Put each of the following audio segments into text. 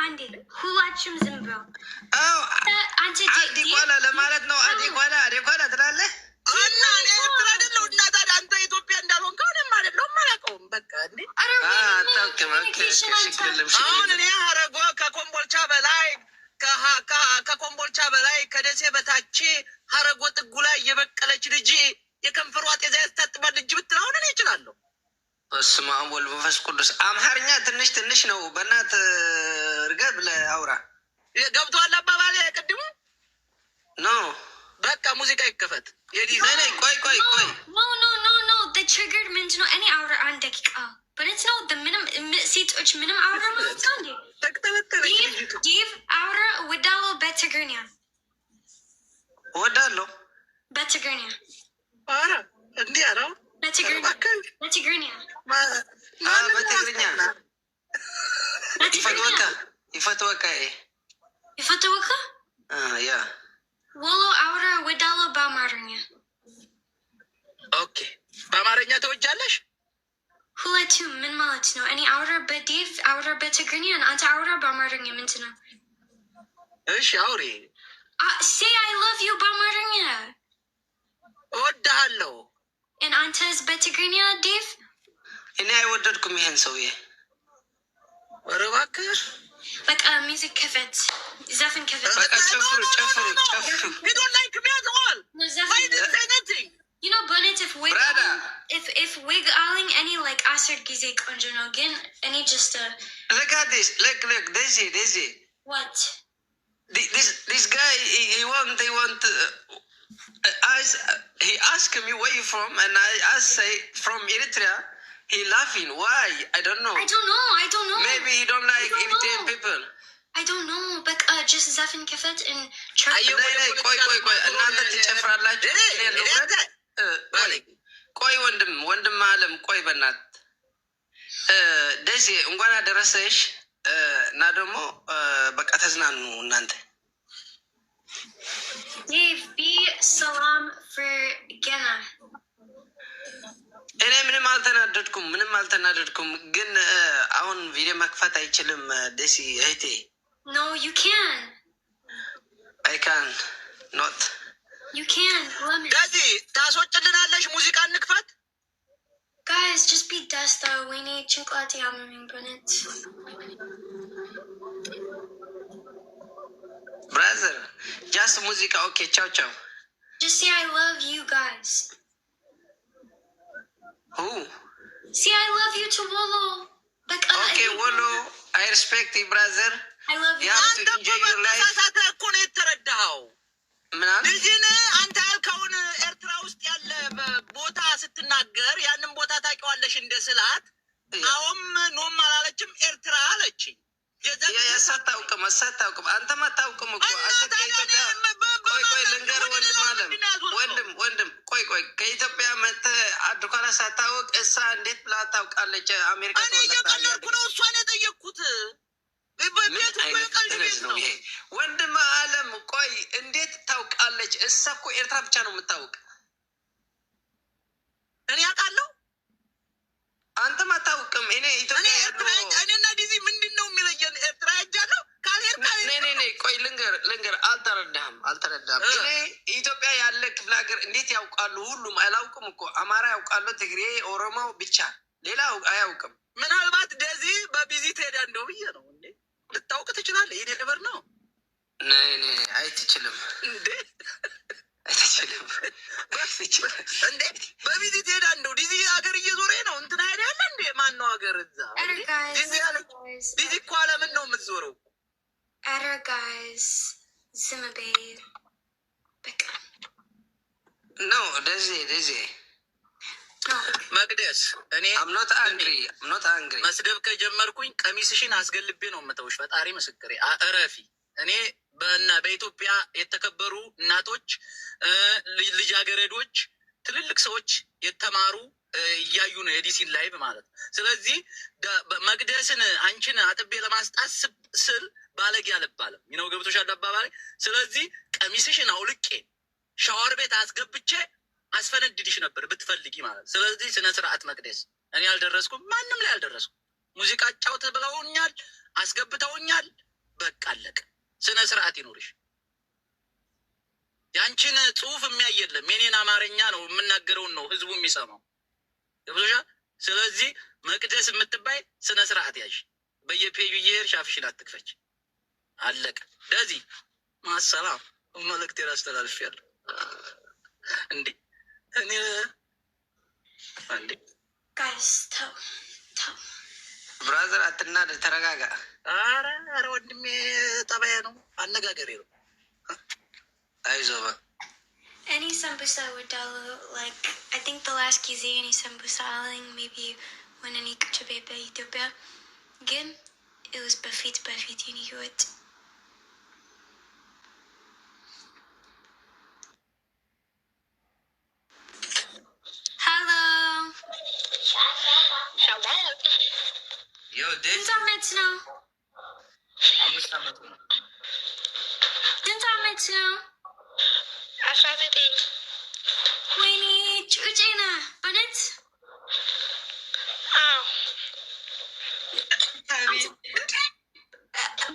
አንዴ ሁላችሁም ዝም ብሎ አንቺ አዲኳላ ለማለት ነው። አዲኳላ ትላለህ እና እኔ ኤርትራ አይደለሁ እና ታዲያ አንተ ኢትዮጵያ እንዳልሆን ከሆነም አይደለሁም አላውቀውም። በቃ እንዴ አሁን እኔ ሀረጎ ከኮምቦልቻ በላይ ከኮምቦልቻ በላይ ከደሴ በታች ሀረጎ ጥጉ ላይ የበቀለች ልጅ የከንፈሯ ጤዛ ያስታጥባል ልጅ ብትል አሁን እኔ እችላለሁ። በስመ አብ ወወልድ ወመንፈስ ቅዱስ። አምሃርኛ ትንሽ ነው። በእናት እርገብ ለአውራ ገብቶሃል አባባሌ ቅድሙ ነው። በቃ ሙዚቃ ይከፈት። ቆይ ኖ the triggered ምንድን ነው? እኔ አውራ አንድ ደቂቃ በነት ነው ምንም ሴቶች ምንም አውራ ማለት ነው እንዴ? ዲቭ አውራ ወዳለው በትግርኛ ወዳለው በትግርኛ አረ እንዴ አራው በትግርኛ ይፈትወካ ያ ወሎ አውራ ወዳለው በአማርኛ። ኦኬ በአማርኛ ተወጃለሽ? ሁለቱም ምን ማለት ነው? እኔ አውራ በዲቭ አውራ በትግርኛ አንተ አውራ በአማርኛ ምንድን ነው? እሺ አውሪ። say I love you በአማርኛ እወድሃለሁ። አንተስ በትግርኛ ዲቭ? እኔ አይወደድኩም ይሄን ሰውዬ። ኧረ እባክህ በቃ ሚውዚክ ከፈት፣ ዘፈን ከፈት። በቃ ጨፍሩ። We don't like me at all. Why did you say nothing? You know, but if wig aling any like asser gize konjo no again, any just look at this. Look, Daisy. What? This guy, he want. He asked me where you from, and I say from Eritrea. He laughing. Why? I don't know. I don't know. Maybe he don't like Eritrean people. I don't know, but just Zafin Kefet and Church. ቆይ እናንተ ትጨፍራላችሁ። ቆይ ወንድም አለም ቆይ በእናት ደሴ እንኳን አደረሰሽ እና ደግሞ በቃ ተዝናኑ እናንተ። Dave, be salam for Gena. እኔ ምንም አልተናደድኩም ግን አሁን ቪዲዮ መክፈት አይችልም ደሴ እህቴ። No, you can. I can not. You can. Daddy, ታስወጭልናለሽ ሙዚቃ እንክፈት? Guys, just be desta. We need chocolate yamming bonnet. Brother, just music. Okay, ciao. Just say I love you guys. Who? See, I love you to Wolo. Like, okay, Wolo, I respect you, brother. I love you. You have to enjoy your life. ልጅን አንተ ያልከውን ኤርትራ ውስጥ ያለ ቦታ ስትናገር ያንን ቦታ ታውቂዋለሽ እንደ ስላት አሁን ኖም አላለችም ኤርትራ አለችኝ። አታውቅም አንተም አታውቅም እኮ አንተ ከኢትዮጵያ ቆይ ልንገር ወንድም ቆይ ከኢትዮጵያ መጥተህ አድርኳላ ሳታውቅ እሳ እንዴት ብላ ታውቃለች? አሜሪካ እየቀለድኩ ነው እሷን የጠየቅኩት። ወንድም አለም ቆይ እንዴት ታውቃለች? እሳ እኮ ኤርትራ ብቻ ነው የምታውቅ። እኔ አውቃለሁ አንተም አታውቅም። እኔና ዲዚ ምንድን ነው የሚለየን? ኤርትራ ሄጃለሁ ቆይ ልንገር አልተረዳህም። እኔ ኢትዮጵያ ያለ ክፍለ ሀገር እንዴት ያውቃሉ? ሁሉም አላውቅም እኮ አማራ ያውቃሉ፣ ትግሬ፣ ኦሮሞ ብቻ ሌላ አያውቅም። ምናልባት ደዚ በቪዚት ሄዳ እንደው ብዬ ነው እንዴ። ልታውቅ ትችላለህ። ይሄ ነበር ነው አይትችልም እንዴ እንዴ በቪዚት ሄዳ እንደው ዲዚ ሀገር እየዞረ ነው እንትን አይደል ያለ እንዴ? ማን ነው ሀገር እዛ ዲዚ እኮ አለምን ነው የምትዞረው። Error guys, Zimbabwe. Beka. No, Daisy. መቅደስ እኔ I'm not angry. መስደብ ከጀመርኩኝ ቀሚስሽን አስገልቤ ነው የምተውሽ። ፈጣሪ ምስክሬ። እረፊ። እኔ በኢትዮጵያ የተከበሩ እናቶች፣ ልጃገረዶች፣ ትልልቅ ሰዎች የተማሩ እያዩ ነው የዲሲን ላይቭ ማለት ነው። ስለዚህ መቅደስን አንቺን አጥቤ ለማስጣት ስል ባለጌ አልባለም። ይነው ገብቶሻል አባባሌ። ስለዚህ ቀሚስሽን አውልቄ ሻወር ቤት አስገብቼ አስፈነድድሽ ነበር ብትፈልጊ ማለት። ስለዚህ ስነ ስርዓት መቅደስ፣ እኔ አልደረስኩም፣ ማንም ላይ አልደረስኩም። ሙዚቃ ጫውት ብለውኛል፣ አስገብተውኛል። በቃ አለቀ። ስነ ስርዓት ይኖርሽ። ያንቺን ጽሁፍ የሚያይ የለም። የኔን አማርኛ ነው የምናገረውን ነው ህዝቡ የሚሰማው። ገብቶሻ? ስለዚህ መቅደስ የምትባይ ስነ ስርዓት ያዥ። በየፔጁ እየሄድሽ አፍሽን አትክፈች። አለቀ። ለዚህ ማሰላም መልእክቴን አስተላልፌያለሁ። እንዴ እኔ እንዴ ጋይስ ተው ተው ብራዘር አትናደድ፣ ተረጋጋ። ኧረ ወንድሜ ጠባዬ ነው፣ አነጋገሬ ነው። አይዞህ any sambusa እወዳለሁ። like I think the last ጊዜ any sambusa አለኝ maybe when እኔ ቁጭ ቤት በኢትዮጵያ ግን it was በፊት የኔ ህይወት ስንት ዓመት ነው? 5 ዓመት ነው። ስንት ዓመት ነው? 19 ወይኔ ጩጬ ነህ በእውነት።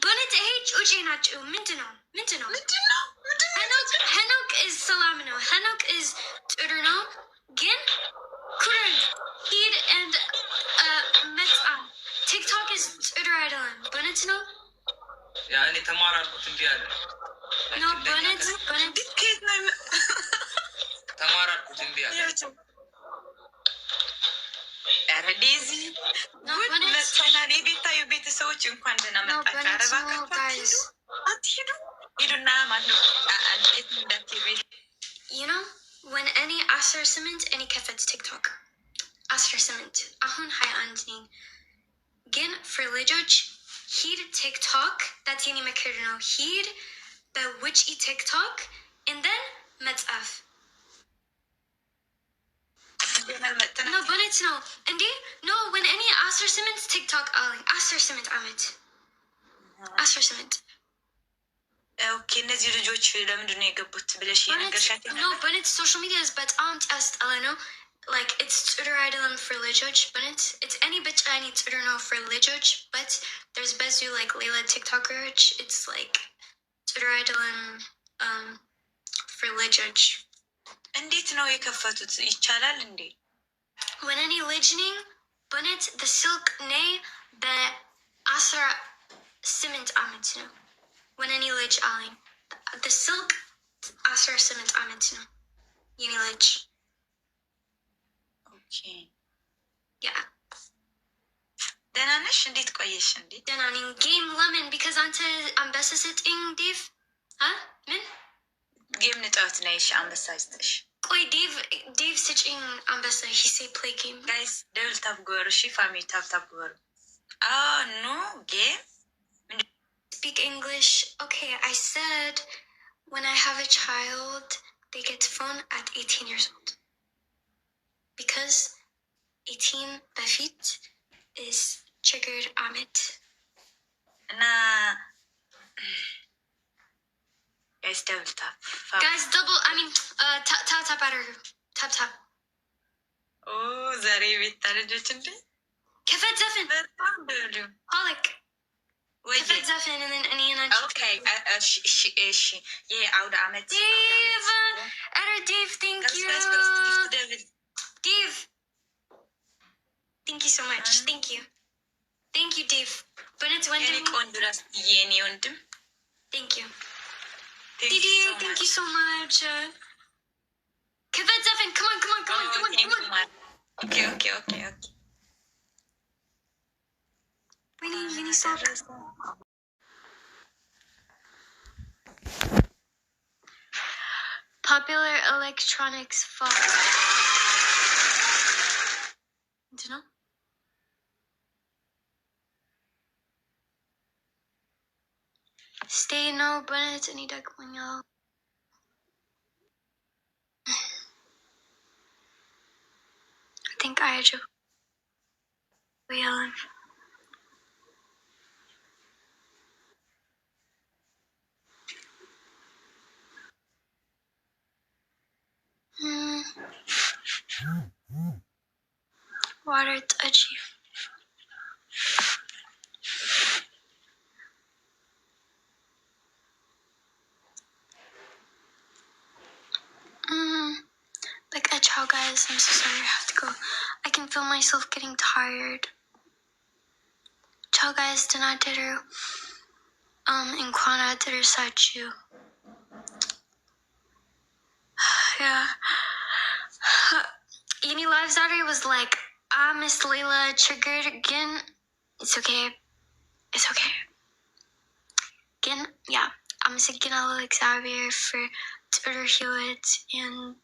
በእውነት ይሄ ጩጬ ናቸው። ምንድን ነው? ሄኖክ is ሰላም ነው። ሄኖክ is ጥሩ ነው። ግን ኩረን ሂድ and መጣ ቲክቶክ is ጥሩ አይደለም። በእውነት ነው። ያኔ ተማራልኩት እንዲ አለ ነው በእውነት ከየት ነው ተማራልኩት እንዲ አለ። ኧረ ዴዚ ጉድ መጥተናል። የቤታዩ ቤተሰቦች እንኳን ደህና መጣችሁ። ኧረ እባካችሁ አትሂዱ፣ ሂዱና ማነው እንዴት እንዳትሄዱ you know when እኔ 18 እኔ ከፈት ቲክቶክ 18 አሁን 21 ነኝ። ግን for ልጆች ሂድ ቲክቶክ that's የኔ ምክር ነው። ሂድ በውጪ ቲክቶክ and then መጽሐፍ ነው በእውነት ነው እንዴ ነው when እኔ 18 ቲክቶክ አለኝ 18 ዓመት 18 ኦኬ። እነዚህ ልጆች ለምንድን ነው የገቡት ብለሽ የነገርሻት ነው? በእውነት ሶሻል ሚዲያ በጣም ያስጠላ ነው። like it's ጥሩ አይደለም for ልጆች በእውነት it's any ብቻ እኔ ጥሩ ነው for ልጆች but there's በዙ like ሌላ ቲክቶከሮች it's like ጥሩ አይደለም for ልጆች። እንዴት ነው የከፈቱት? ይቻላል እንዴ? when እኔ ልጅ ነኝ በእውነት በስልክ ነይ በ18 ዓመት ነው when እኔ ልጅ አለኝ በስልክ 18 ዓመት ነው የኔ ልጅ። ኦኬ ያ ደህና ነሽ? እንዴት ቆየሽ? እንዴ ደህና ነኝ። ጌም ለምን because አንተ አንበሳ ስጠኝ ዴቭ ምን ጌም ንጫወት ነይሽ አንበሳ ይስጥሽ። ቆይ ዴቭ ስጭኝ አንበሳ he say play game ጋይስ ደብል ታፕ ጎሩ እሺ ፋሚሊ ታፕ ጎሩ ኖ ጌም speak English. Okay, I said when I have a child they get phone at 18 years old because 18 በፊት is triggered ዓመት እና ጋይስ ደብል ታፕ guys double I mean tap tap ዛሬ ቤታ ልጆች እንዴ ከፈት ዘፈን በጣም ደሉ ሆሊክ ከፈት ዘፈን እኔ ናቸው። ኦኬ እሺ ይሄ አውደ ዓመት ዴቭ ኧረ ዴቭ thank you Dave thank you so much thank you Dave በእውነት ወንድም የኔ ቆንጆ ራስ የኔ ወንድም thank you Didi thank you so much ከፈት ዘፈን come on okay Winnie song Popular electronics fault. Do you know? Stay no Bennett and Duck when y'all. I think I had you. We Ellen. Water touchy. guys. I'm so sorry I have to go. I can feel myself getting tired. Ciao guys, dinadero. Inquana did you. Yeah. Uni Live Saturday was like, Miss Layla triggered again. It's okay. It's okay. Again, yeah. I'm gonna say again, Xavier for Twitter Hewitt and